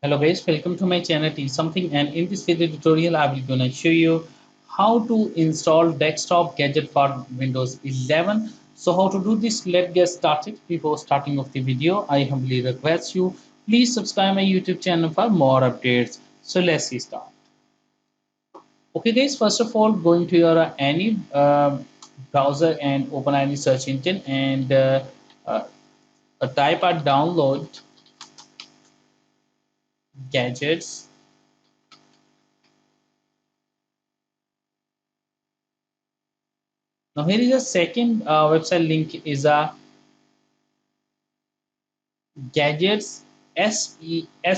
Hello guys, welcome to my channel Teach Something, and in this video tutorial I will gonna show you how to install desktop gadget for Windows 11. So how to do this, let's get started. Before starting of the video, I humbly request you please subscribe my YouTube channel for more updates. So let's see start. Okay guys, first of all going to your any browser and open any search engine and uh, type a download gadgets. Now here is a second website link is a gadgets SREVIVED.com.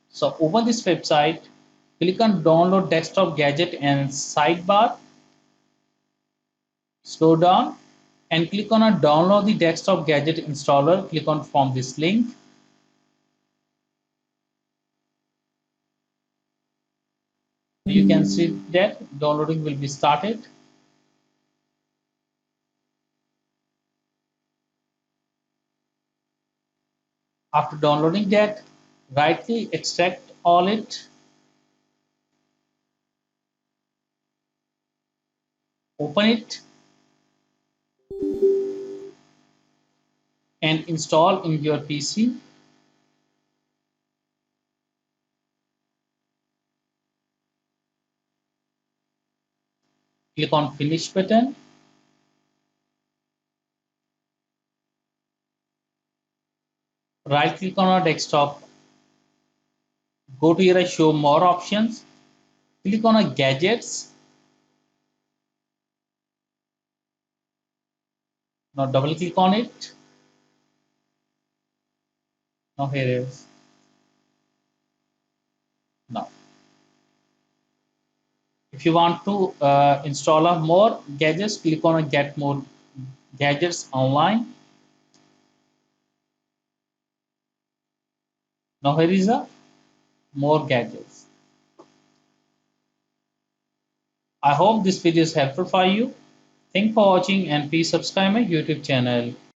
So open this website, click on download desktop gadget and sidebar, scroll down and click on a download the desktop gadget installer. Click on from this link. You can see that downloading will be started. After downloading that, right click, extract all it, open it and install in your PC. Click on finish button. Right click on our desktop. Go to your show more options. Click on a gadgets. Now double click on it. Now here is. Now if you want to install a more gadgets, click on a get more gadgets online. Now here is a more gadgets. I hope this video is helpful for you. Thanks for watching and please subscribe my YouTube channel.